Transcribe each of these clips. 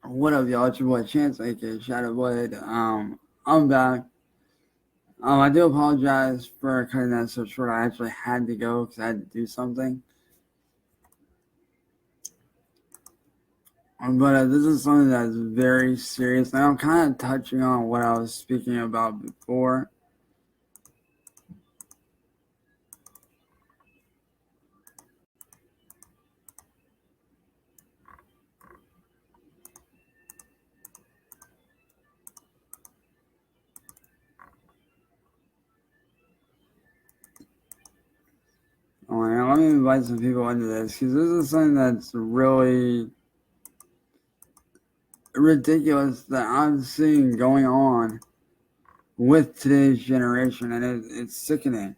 What up, y'all? It's your boy Chance, aka Shadowblade. I'm back. I do apologize for cutting that so short. I actually had to go because I had to do something. But this is something that's very serious. And I'm kind of touching on what I was speaking about before. Let me invite some people into this because this is something that's really ridiculous that I'm seeing going on with today's generation, and it's sickening.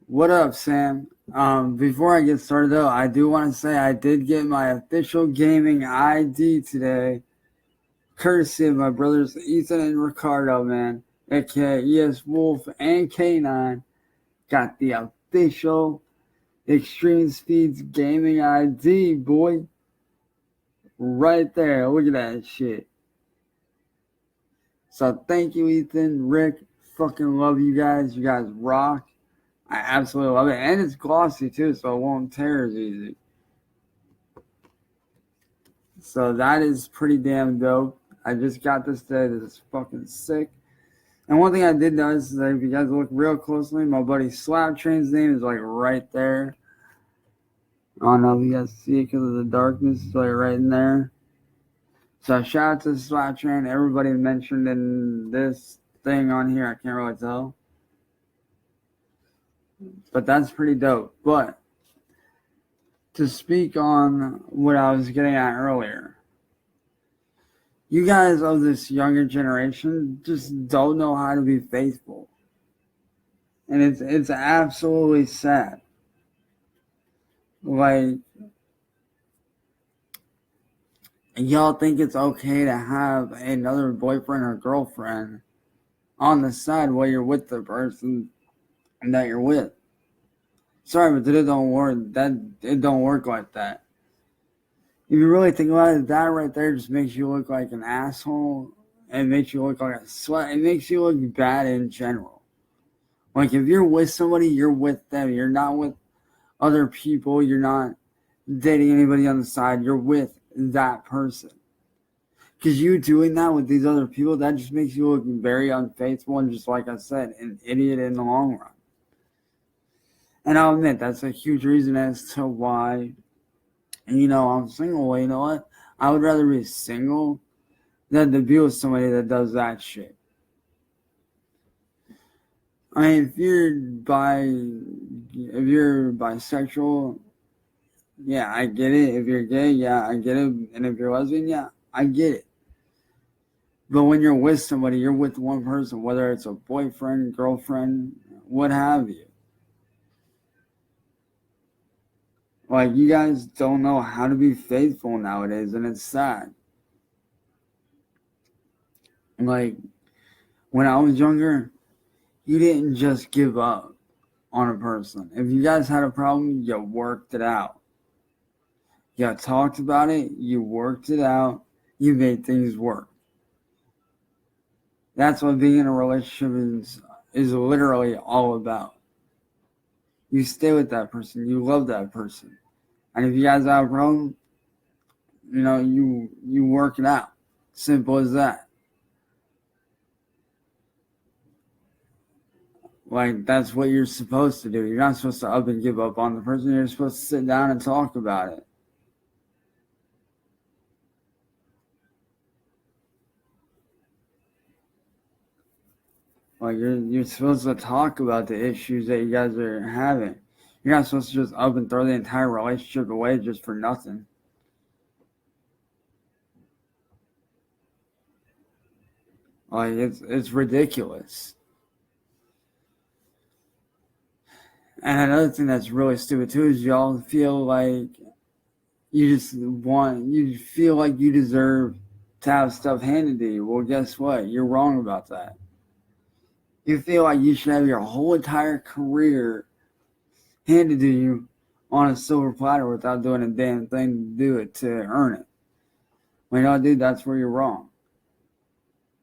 What up, Sam? Before I get started, though, I do want to say I did get my official gaming ID today, courtesy of my brothers Ethan and Ricardo, man, aka ES Wolf and K9. Got the official Extreme Speeds gaming ID, boy. Right there. Look at that shit. So thank you, Ethan, Rick. Fucking love you guys. You guys rock. I absolutely love it. And it's glossy, too, so it won't tear as easy. So that is pretty damn dope. I just got this today. This is fucking sick. And one thing I did notice is that if you guys look real closely, my buddy Slap Train's name is like right there. I don't know if you guys see it because of the darkness. It's like right in there. So shout out to Slap Train. Everybody mentioned in this thing on here. I can't really tell. But that's pretty dope. But to speak on what I was getting at earlier, you guys of this younger generation just don't know how to be faithful. And it's absolutely sad. Like, y'all think it's okay to have another boyfriend or girlfriend on the side while you're with the person that you're with. Sorry, but it don't work. It don't work like that. If you really think about it, that right there just makes you look like an asshole. It makes you look like a slut. It makes you look bad in general. Like, if you're with somebody, you're with them. You're not with other people. You're not dating anybody on the side. You're with that person. Because you doing that with these other people, that just makes you look very unfaithful and, just like I said, an idiot in the long run. And I'll admit, that's a huge reason as to why, I'm single. Well, you know what? I would rather be single than to be with somebody that does that shit. I mean, if you're bisexual, yeah, I get it. If you're gay, yeah, I get it. And if you're lesbian, yeah, I get it. But when you're with somebody, you're with one person, whether it's a boyfriend, girlfriend, what have you. Like, you guys don't know how to be faithful nowadays, and it's sad. Like, when I was younger, you didn't just give up on a person. If you guys had a problem, you worked it out. You talked about it, you worked it out, you made things work. That's what being in a relationship is literally all about. You stay with that person, you love that person. And if you guys have a problem, you work it out. Simple as that. Like, that's what you're supposed to do. You're not supposed to up and give up on the person. You're supposed to sit down and talk about it. Like, you're supposed to talk about the issues that you guys are having. You're not supposed to just up and throw the entire relationship away just for nothing. Like, it's ridiculous. And another thing that's really stupid too is y'all feel like you feel like you deserve to have stuff handed to you. Well, guess what? You're wrong about that. You feel like you should have your whole entire career handed to you on a silver platter without doing a damn thing to do it, to earn it. Well, you know, dude, that's where you're wrong.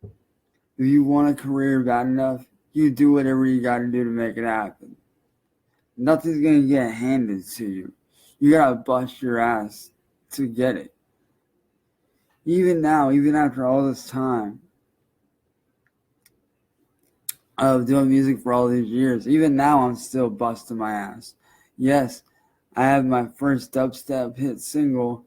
If you want a career bad enough, you do whatever you gotta do to make it happen. Nothing's gonna get handed to you. You gotta bust your ass to get it. Even now, even after all this time of doing music for all these years, even now I'm still busting my ass. Yes, I have my first dubstep hit single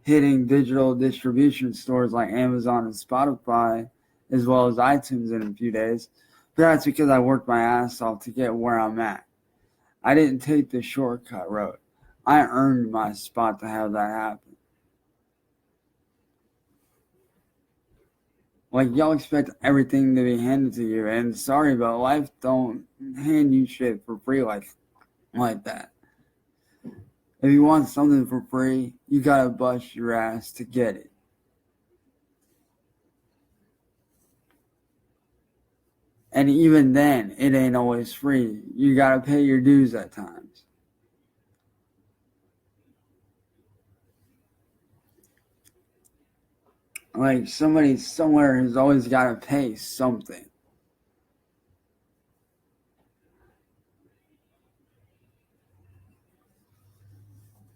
hitting digital distribution stores like Amazon and Spotify, as well as iTunes in a few days. But that's because I worked my ass off to get where I'm at. I didn't take the shortcut road. I earned my spot to have that happen. Like, y'all expect everything to be handed to you, and sorry, but life don't hand you shit for free like that. If you want something for free, you gotta bust your ass to get it. And even then, it ain't always free. You gotta pay your dues at times. Like, somebody somewhere has always gotta pay something.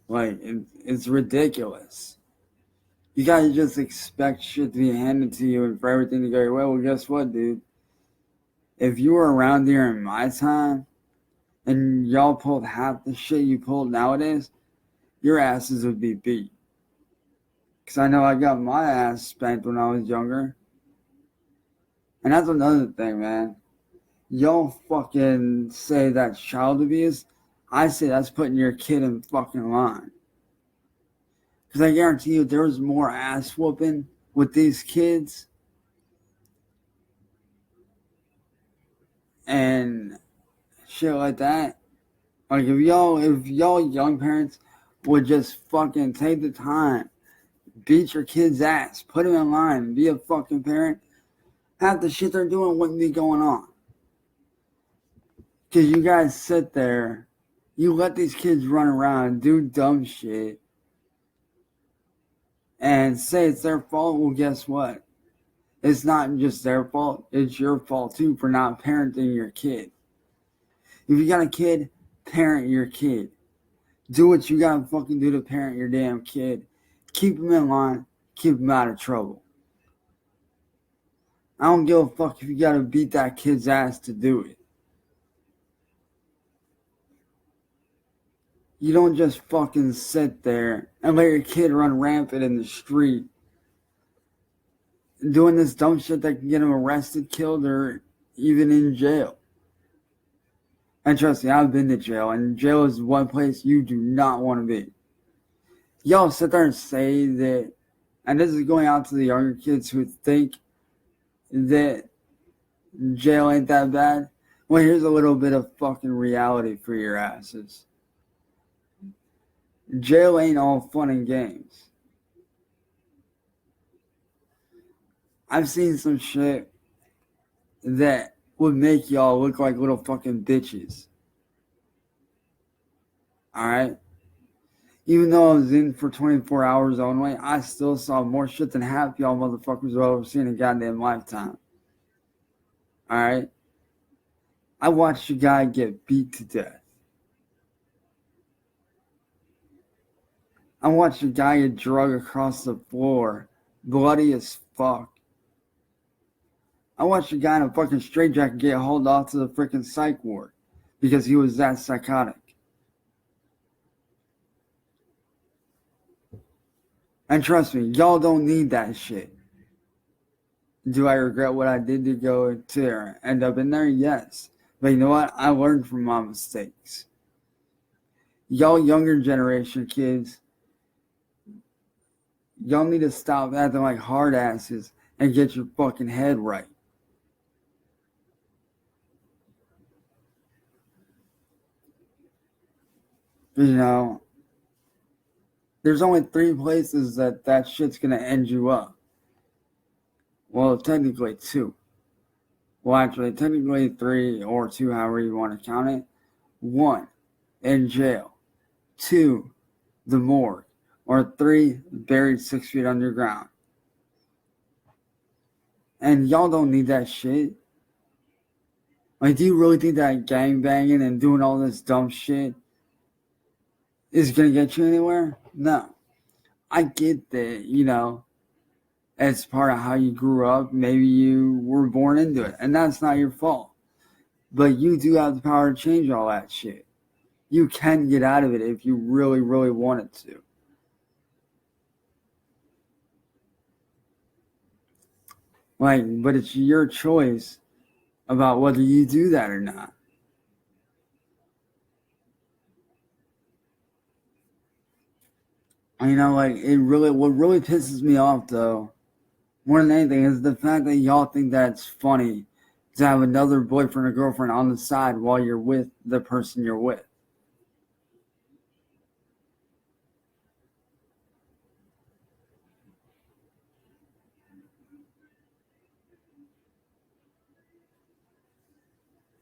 Like, it's ridiculous. You guys just expect shit to be handed to you and for everything to go your way. Well, guess what, dude? If you were around here in my time and y'all pulled half the shit you pulled nowadays, your asses would be beat. Because I know I got my ass spanked when I was younger. And that's another thing, man. Y'all fucking say that's child abuse. I say that's putting your kid in fucking line. Because I guarantee you there was more ass whooping with these kids and shit like that. Like, if y'all young parents would just fucking take the time, beat your kid's ass, put him in line, be a fucking parent, half the shit they're doing wouldn't be going on. Because you guys sit there, you let these kids run around, do dumb shit, and say it's their fault. Well, guess what? It's not just their fault, it's your fault too for not parenting your kid. If you got a kid, parent your kid. Do what you gotta fucking do to parent your damn kid. Keep them in line, keep them out of trouble. I don't give a fuck if you gotta beat that kid's ass to do it. You don't just fucking sit there and let your kid run rampant in the street doing this dumb shit that can get him arrested, killed, or even in jail. And trust me, I've been to jail, and jail is one place you do not want to be. Y'all sit there and say that, and this is going out to the younger kids who think that jail ain't that bad. Well, here's a little bit of fucking reality for your asses. Jail ain't all fun and games. I've seen some shit that would make y'all look like little fucking bitches. Alright? Even though I was in for 24 hours only, I still saw more shit than half y'all motherfuckers will ever see in a goddamn lifetime. Alright? I watched a guy get beat to death. I watched a guy get dragged across the floor, bloody as fuck. I watched a guy in a fucking straitjacket get hauled off to the freaking psych ward because he was that psychotic. And trust me, y'all don't need that shit. Do I regret what I did to go to end up in there? Yes. But you know what? I learned from my mistakes. Y'all younger generation kids, y'all need to stop acting like hard asses and get your fucking head right. You know, there's only 3 places that shit's gonna end you up. Well, technically 2. Well, actually, technically 3 or 2, however you want to count it. 1, in jail. 2, the morgue. Or 3, buried 6 feet underground. And y'all don't need that shit. Like, do you really think that gangbanging and doing all this dumb shit is gonna get you anywhere? No. I get that, it's part of how you grew up. Maybe you were born into it, and that's not your fault. But you do have the power to change all that shit. You can get out of it if you really, really wanted to. Like, but it's your choice about whether you do that or not. Like, what really pisses me off though, more than anything, is the fact that y'all think that it's funny to have another boyfriend or girlfriend on the side while you're with the person you're with.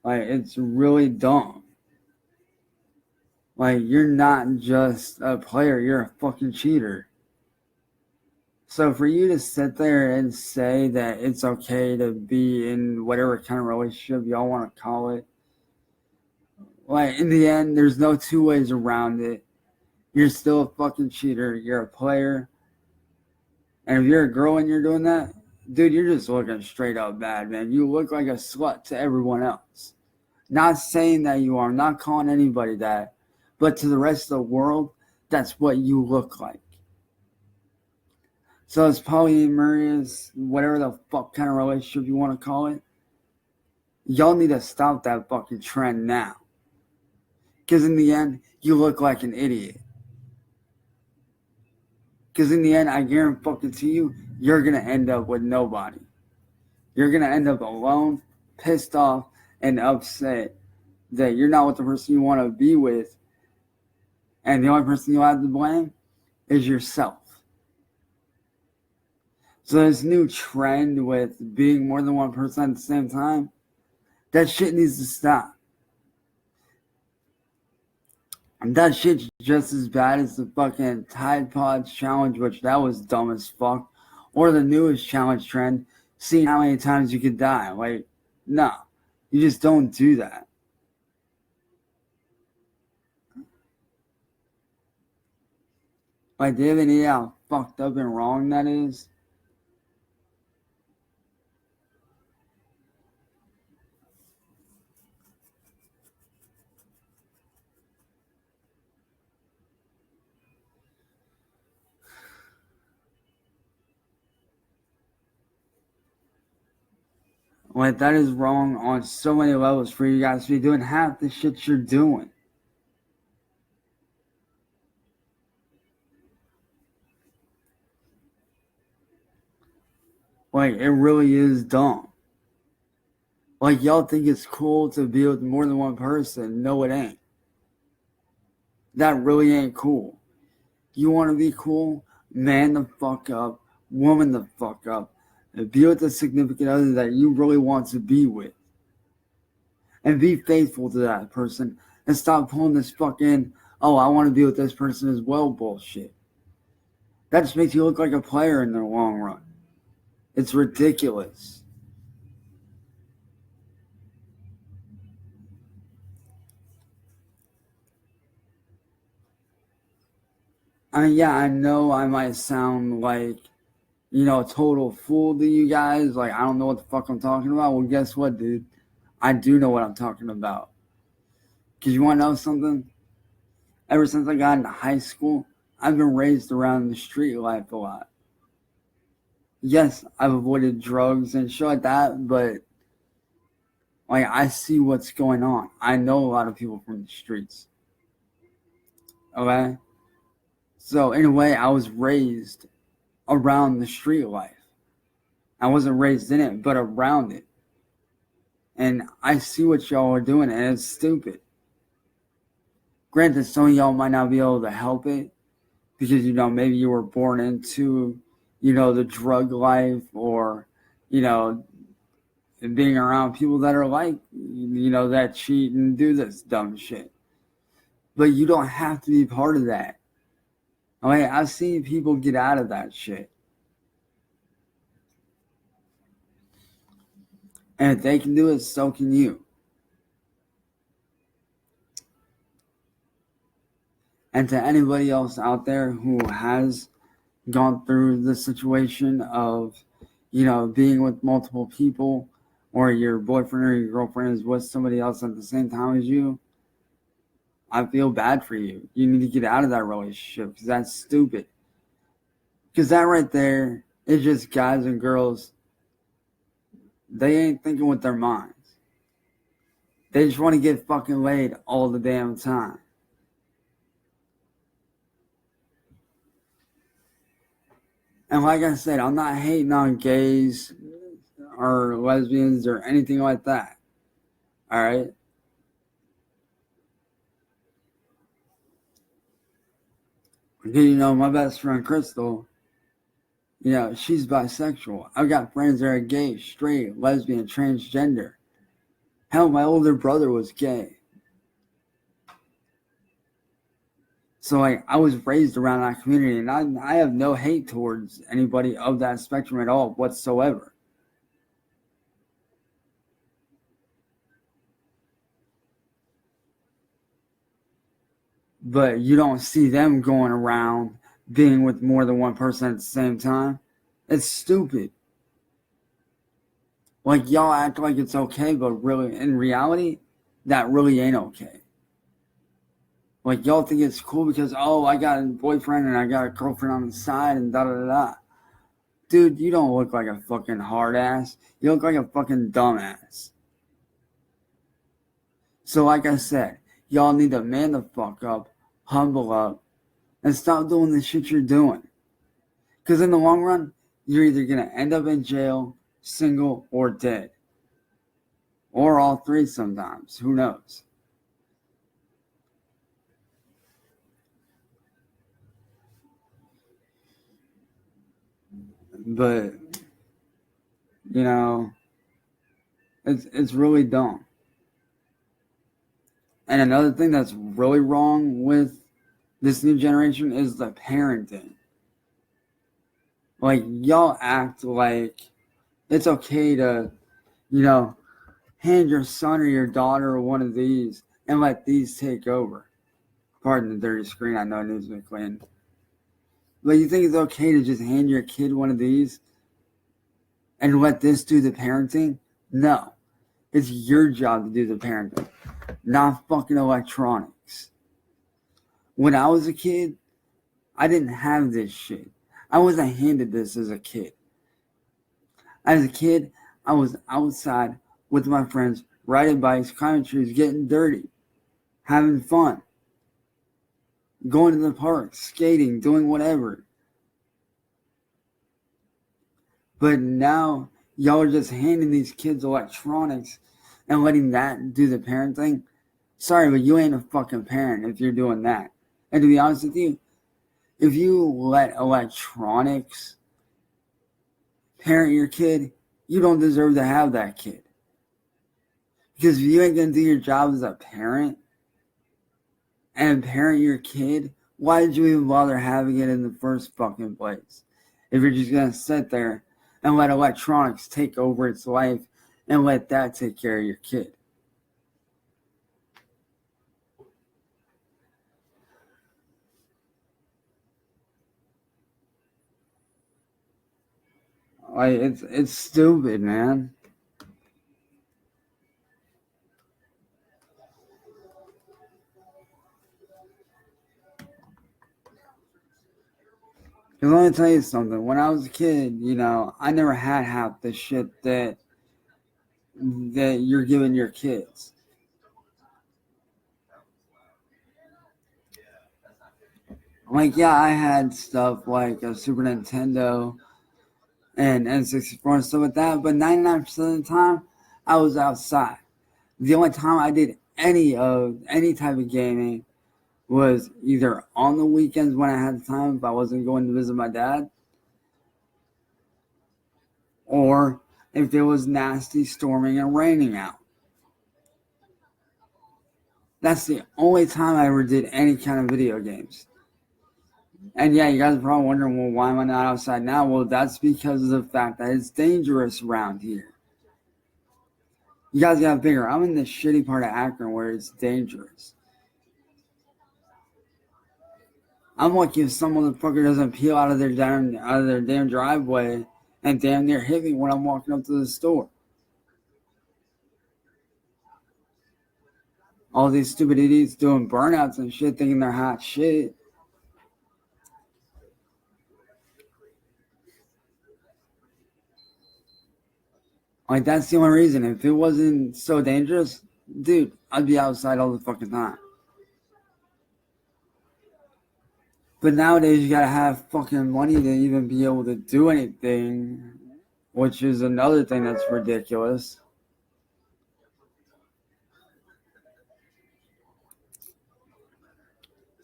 Like, it's really dumb. Like, you're not just a player, you're a fucking cheater. So for you to sit there and say that it's okay to be in whatever kind of relationship y'all want to call it, like, in the end, there's no two ways around it. You're still a fucking cheater. You're a player. And if you're a girl and you're doing that, dude, you're just looking straight up bad, man. You look like a slut to everyone else. Not saying that you are, not calling anybody that, but to the rest of the world, that's what you look like. So it's polyamorous, whatever the fuck kind of relationship you want to call it, y'all need to stop that fucking trend now. Because in the end, you look like an idiot. Because in the end, I guarantee you, you're going to end up with nobody. You're going to end up alone, pissed off, and upset that you're not with the person you want to be with. And the only person you have to blame is yourself. So this new trend with being more than one person at the same time, that shit needs to stop. And that shit's just as bad as the fucking Tide Pods challenge, which that was dumb as fuck. Or the newest challenge trend, seeing how many times you could die. Like, no. You just don't do that. Like, do you have any idea how fucked up and wrong that is? Like, that is wrong on so many levels for you guys to be doing half the shit you're doing. Like, it really is dumb. Like, y'all think it's cool to be with more than one person. No, it ain't. That really ain't cool. You want to be cool? Man the fuck up. Woman the fuck up. And be with the significant other that you really want to be with. And be faithful to that person. And stop pulling this fucking, oh, I want to be with this person as well bullshit. That just makes you look like a player in the long run. It's ridiculous. I mean, yeah, I know I might sound like, a total fool to you guys. Like, I don't know what the fuck I'm talking about. Well, guess what, dude? I do know what I'm talking about. Because you want to know something? Ever since I got into high school, I've been raised around the street life a lot. Yes, I've avoided drugs and shit like that, but like, I see what's going on. I know a lot of people from the streets. Okay? So in a way, I was raised around the street life. I wasn't raised in it, but around it. And I see what y'all are doing, and it's stupid. Granted, some of y'all might not be able to help it because, maybe you were born into, the drug life, or, being around people that are like, that cheat and do this dumb shit. But you don't have to be part of that. I mean, I've seen people get out of that shit. And if they can do it, so can you. And to anybody else out there who has gone through the situation of, being with multiple people, or your boyfriend or your girlfriend is with somebody else at the same time as you, I feel bad for you. You need to get out of that relationship because that's stupid. Because that right there is just guys and girls. They ain't thinking with their minds. They just want to get fucking laid all the damn time. And like I said, I'm not hating on gays or lesbians or anything like that. Alright? Because, my best friend Crystal, she's bisexual. I've got friends that are gay, straight, lesbian, transgender. Hell, my older brother was gay. So, I was raised around that community, and I have no hate towards anybody of that spectrum at all whatsoever. But you don't see them going around being with more than one person at the same time. It's stupid. Y'all act like it's okay, but really, in reality, that really ain't okay. Y'all think it's cool because, I got a boyfriend and I got a girlfriend on the side and da-da-da-da. Dude, you don't look like a fucking hard ass. You look like a fucking dumbass. So like I said, y'all need to man the fuck up, humble up, and stop doing the shit you're doing. Because in the long run, you're either going to end up in jail, single, or dead. Or all three sometimes. Who knows? But, it's really dumb. And another thing that's really wrong with this new generation is the parenting. Y'all act like it's okay to, hand your son or your daughter one of these and let these take over. Pardon the dirty screen, I know it needs to be cleaned. But you think it's okay to just hand your kid one of these and let this do the parenting? No. It's your job to do the parenting, not fucking electronics. When I was a kid, I didn't have this shit. I wasn't handed this as a kid. As a kid, I was outside with my friends, riding bikes, climbing trees, getting dirty, having fun, going to the park, skating, doing whatever. But now, y'all are just handing these kids electronics and letting that do the parenting. Sorry, but you ain't a fucking parent if you're doing that. And to be honest with you, if you let electronics parent your kid, you don't deserve to have that kid. Because if you ain't going to do your job as a parent and parent your kid, why did you even bother having it in the first fucking place? If you're just going to sit there and let electronics take over its life and let that take care of your kid. It's stupid, man. Because let me tell you something. When I was a kid, I never had half the shit that you're giving your kids. Yeah, I had stuff like a Super Nintendo and N64 and stuff like that, but 99% of the time, I was outside. The only time I did any type of gaming was either on the weekends when I had time if I wasn't going to visit my dad, or if it was nasty storming and raining out. That's the only time I ever did any kind of video games. And yeah, you guys are probably wondering, well, why am I not outside now? Well, that's because of the fact that it's dangerous around here. You guys gotta figure, I'm in the shitty part of Akron where it's dangerous. I'm lucky if some motherfucker doesn't peel out of their damn driveway and damn near hit me when I'm walking up to the store. All these stupid idiots doing burnouts and shit thinking they're hot shit. Like, that's the only reason. If it wasn't so dangerous, dude, I'd be outside all the fucking time. But nowadays, you gotta have fucking money to even be able to do anything, which is another thing that's ridiculous.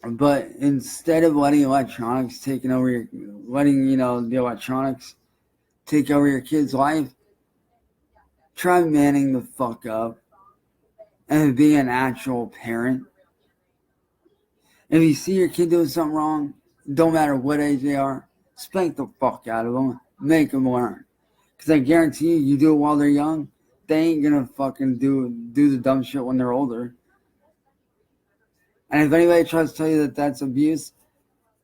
But instead of letting electronics taking over your, the electronics take over your kid's life, try manning the fuck up and be an actual parent. If you see your kid doing something wrong, don't matter what age they are, spank the fuck out of them, make them learn. Because I guarantee you do it while they're young, they ain't gonna fucking do the dumb shit when they're older. And if anybody tries to tell you that that's abuse,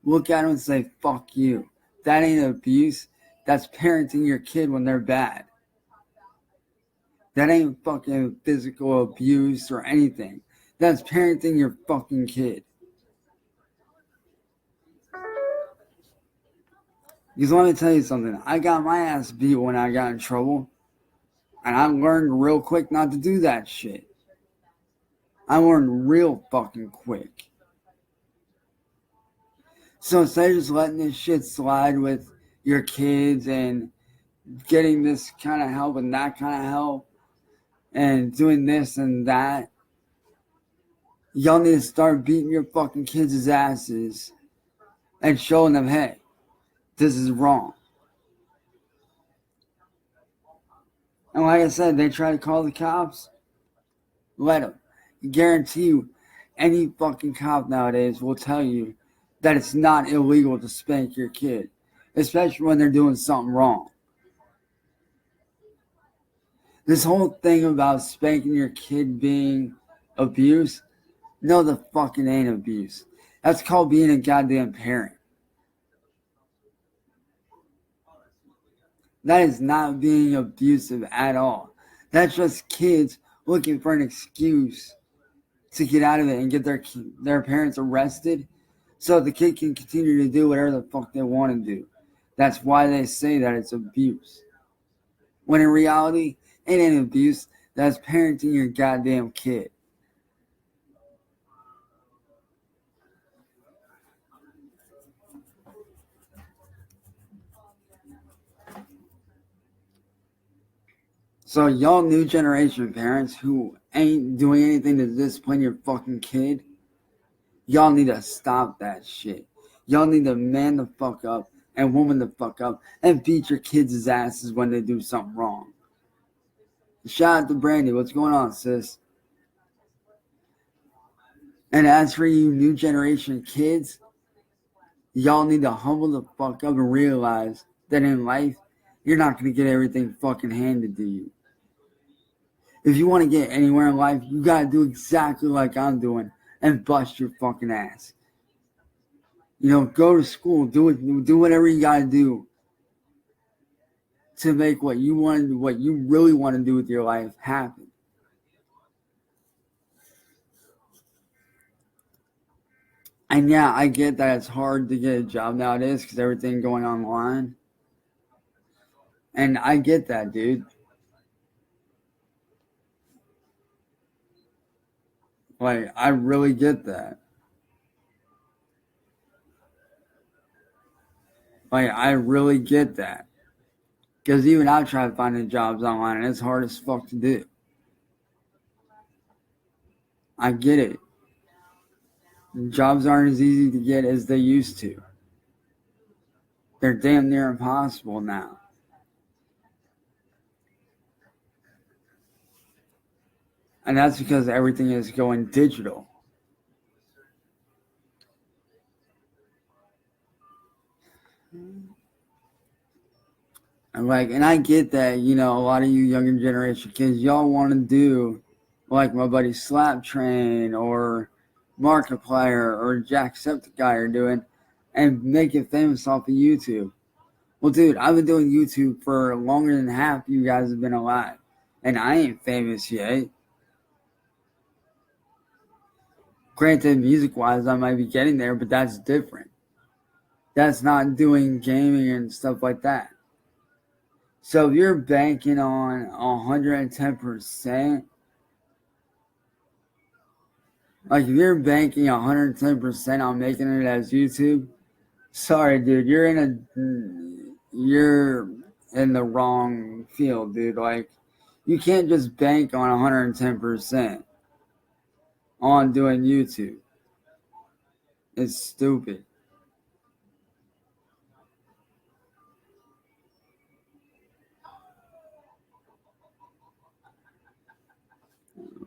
look at them and say, fuck you. That ain't abuse. That's parenting your kid when they're bad. That ain't fucking physical abuse or anything. That's parenting your fucking kid. Because let me tell you something. I got my ass beat when I got in trouble. And I learned real quick not to do that shit. I learned real fucking quick. So instead of just letting this shit slide with your kids and getting this kind of help and that kind of help and doing this and that, y'all need to start beating your fucking kids' asses and showing them, hey, this is wrong. And like I said, they try to call the cops, let them. Guarantee you, any fucking cop nowadays will tell you that it's not illegal to spank your kid, especially when they're doing something wrong. This whole thing about spanking your kid being abuse, no, the fucking ain't abuse. That's called being a goddamn parent. That is not being abusive at all. That's just kids looking for an excuse to get out of it and get their parents arrested so the kid can continue to do whatever the fuck they want to do. That's why they say that it's abuse. When in reality, it ain't abuse. That's parenting your goddamn kid. So y'all new generation parents who ain't doing anything to discipline your fucking kid, y'all need to stop that shit. Y'all need to man the fuck up and woman the fuck up and beat your kids' asses when they do something wrong. Shout out to Brandy. What's going on, sis? And as for you new generation kids, y'all need to humble the fuck up and realize that in life, you're not going to get everything fucking handed to you. If you want to get anywhere in life, you got to do exactly like I'm doing and bust your fucking ass. Go to school, do whatever you got to do to make what you really want to do with your life happen. And yeah, I get that it's hard to get a job nowadays because everything going online. And I get that, dude. Like, I really get that. Like, I really get that. Because even I try finding jobs online and it's hard as fuck to do. I get it. Jobs aren't as easy to get as they used to. They're damn near impossible now. And that's because everything is going digital. And I get that, a lot of you younger generation kids, y'all want to do like my buddy Slap Train or Markiplier or Jacksepticeye are doing and make it famous off of YouTube. Well, dude, I've been doing YouTube for longer than half you guys have been alive, and I ain't famous yet. Granted, music-wise, I might be getting there, but that's different. That's not doing gaming and stuff like that. So if you're banking on 110%, like if you're banking 110% on making it as YouTube, sorry, dude, you're in the wrong field, dude. Like, you can't just bank on 110% on doing YouTube. It's stupid.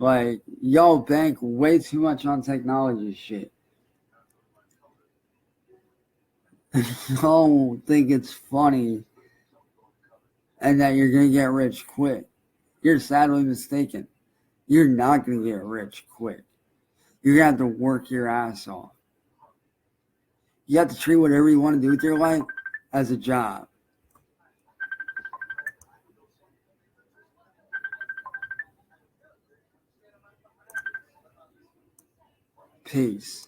Like, y'all bank way too much on technology shit. Y'all think it's funny and that you're gonna get rich quick. You're sadly mistaken. You're not gonna get rich quick. You're gonna have to work your ass off. You have to treat whatever you want to do with your life as a job. Peace.